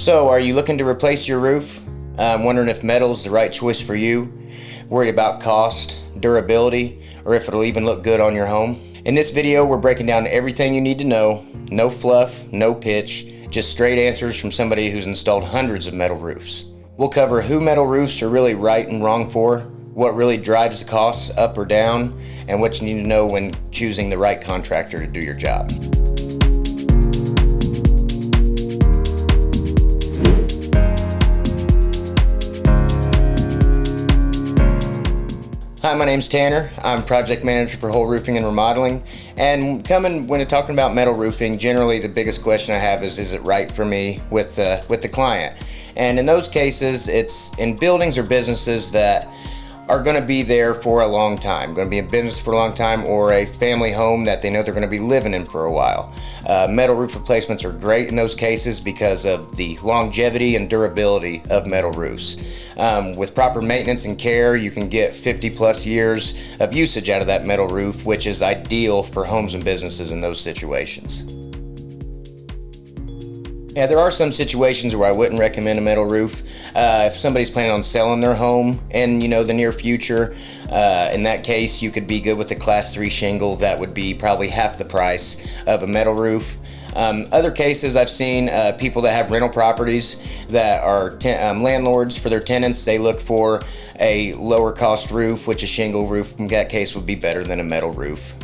So, are you looking to replace your roof? Wondering if metal is the right choice for you? Worried about cost, durability, or if it'll even look good on your home? In this video, we're breaking down everything you need to know. No fluff, no pitch, just straight answers from somebody who's installed hundreds of metal roofs. We'll cover who metal roofs are really right and wrong for, what really drives the costs up or down, and what you need to know when choosing the right contractor to do your job. Hi, my name's Tanner. I'm project manager for Hoel Roofing and Remodeling. And when talking about metal roofing, generally the biggest question I have is it right for me with the client? And in those cases, it's in buildings or businesses that are going to be there for a long time, going to be in business for a long time, or a family home that they know they're going to be living in for a while. Metal roof replacements are great in those cases because of the longevity and durability of metal roofs. With proper maintenance and care, you can get 50 plus years of usage out of that metal roof, which is ideal for homes and businesses in those situations. Yeah, there are some situations where I wouldn't recommend a metal roof. If somebody's planning on selling their home in the near future, in that case you could be good with a class 3 shingle. That would be probably half the price of a metal roof. Other cases I've seen people that have rental properties that are landlords for their tenants, they look for a lower cost roof, which a shingle roof in that case would be better than a metal roof.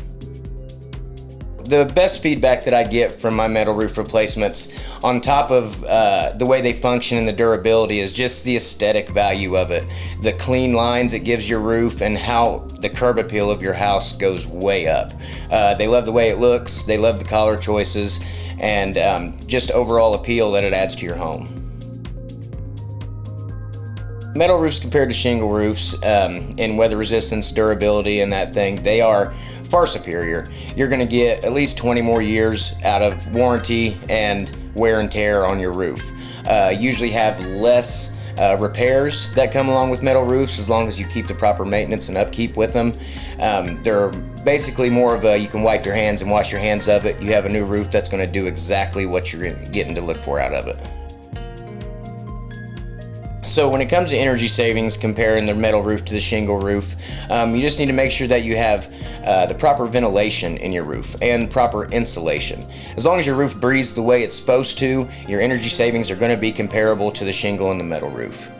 The best feedback that I get from my metal roof replacements, on top of the way they function and the durability, is just the aesthetic value of it. The clean lines it gives your roof and how the curb appeal of your house goes way up. They love the way it looks, they love the color choices, and just overall appeal that it adds to your home. Metal roofs compared to shingle roofs in weather resistance, durability, and that thing, they are far superior. You're going to get at least 20 more years out of warranty and wear and tear on your roof. Usually have less repairs that come along with metal roofs as long as you keep the proper maintenance and upkeep with them. They're basically more of a, you can wipe your hands and wash your hands of it. You have a new roof that's going to do exactly what you're getting to look for out of it. So when it comes to energy savings, comparing the metal roof to the shingle roof, you just need to make sure that you have the proper ventilation in your roof and proper insulation. As long as your roof breathes the way it's supposed to, your energy savings are going to be comparable to the shingle and the metal roof.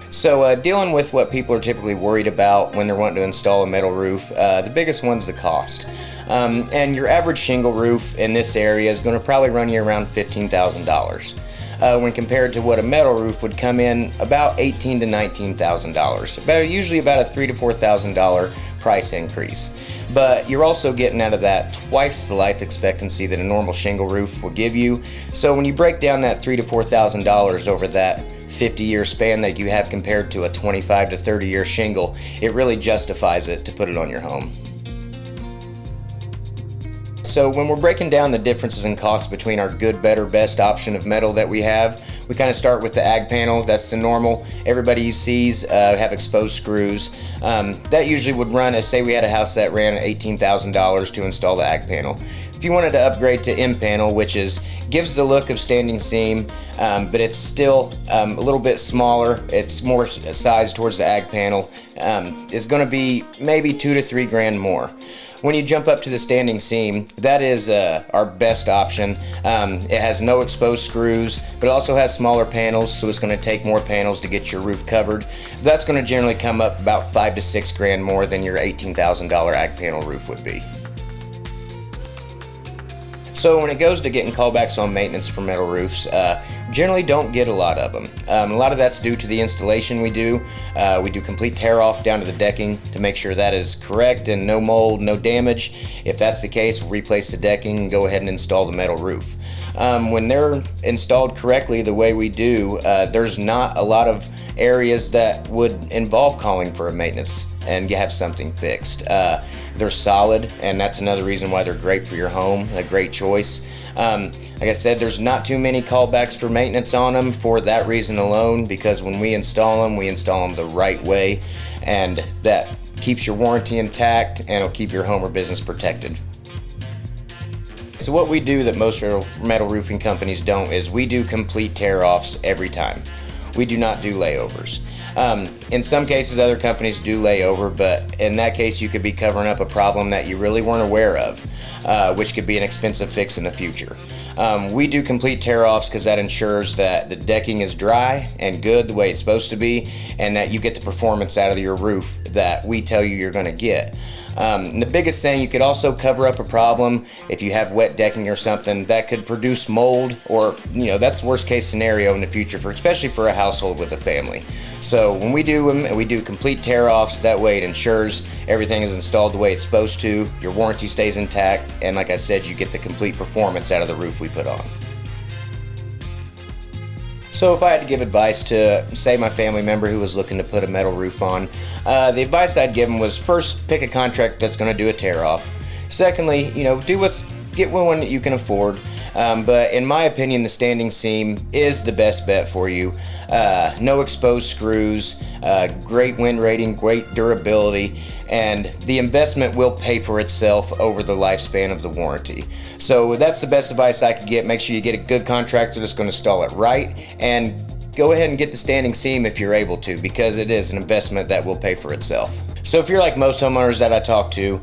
So dealing with what people are typically worried about when they're wanting to install a metal roof, the biggest one's the cost. And your average shingle roof in this area is going to probably run you around $15,000. When compared to what a metal roof would come in about $18,000 to $19,000. Usually about a $3,000 to $4,000 price increase. But you're also getting out of that twice the life expectancy that a normal shingle roof will give you. So when you break down that $3,000 to $4,000 over that 50-year span that you have compared to a 25 to 30-year shingle, it really justifies it to put it on your home. So when we're breaking down the differences in cost between our good, better, best option of metal that we have, we kind of start with the ag panel. That's the normal. Everybody sees have exposed screws. That usually would run, say we had a house that ran $18,000 to install the ag panel. If you wanted to upgrade to M panel, which gives the look of standing seam, but it's still a little bit smaller, it's more sized towards the ag panel, is going to be maybe $2,000 to $3,000 more. When you jump up to the standing seam, that is our best option. It has no exposed screws, but it also has smaller panels, so it's going to take more panels to get your roof covered. That's going to generally come up about $5,000 to $6,000 more than your $18,000 ag panel roof would be. So when it goes to getting callbacks on maintenance for metal roofs, generally don't get a lot of them. A lot of that's due to the installation we do. We do complete tear off down to the decking to make sure that is correct and no mold, no damage. If that's the case, we'll replace the decking and go ahead and install the metal roof. When they're installed correctly the way we do, there's not a lot of areas that would involve calling for a maintenance and you have something fixed. They're solid, and that's another reason why they're great for your home, a great choice. Like I said, there's not too many callbacks for maintenance on them for that reason alone, because when we install them the right way, and that keeps your warranty intact and it'll keep your home or business protected. so what we do that most metal roofing companies don't is we do complete tear-offs every time. We do not do layovers. In some cases, other companies do layover, but in that case, you could be covering up a problem that you really weren't aware of, which could be an expensive fix in the future. We do complete tear-offs because that ensures that the decking is dry and good the way it's supposed to be, and that you get the performance out of your roof that we tell you you're going to get. The biggest thing, you could also cover up a problem if you have wet decking or something that could produce mold, or that's the worst case scenario in the future, especially for a household with a family. So when we do them, we do complete tear-offs. That way it ensures everything is installed the way it's supposed to, your warranty stays intact, and like I said, you get the complete performance out of the roof we put on. So if I had to give advice to, say, my family member who was looking to put a metal roof on, the advice I'd give them was, first, pick a contractor that's going to do a tear-off. Secondly, get one that you can afford. But in my opinion, the standing seam is the best bet for you. No exposed screws, great wind rating, great durability, and the investment will pay for itself over the lifespan of the warranty. So that's the best advice I could get. Make sure you get a good contractor that's going to install it right, and go ahead and get the standing seam if you're able to, because it is an investment that will pay for itself. So if you're like most homeowners that I talk to, you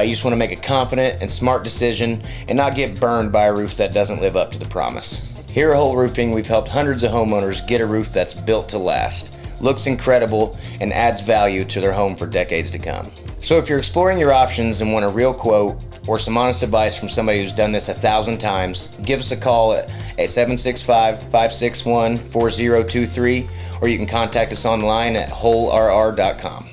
just want to make a confident and smart decision and not get burned by a roof that doesn't live up to the promise. Here at Hoel Roofing, we've helped hundreds of homeowners get a roof that's built to last, looks incredible, and adds value to their home for decades to come. So if you're exploring your options and want a real quote or some honest advice from somebody who's done this 1,000 times, give us a call at 765-561-4023, or you can contact us online at hoelrr.com.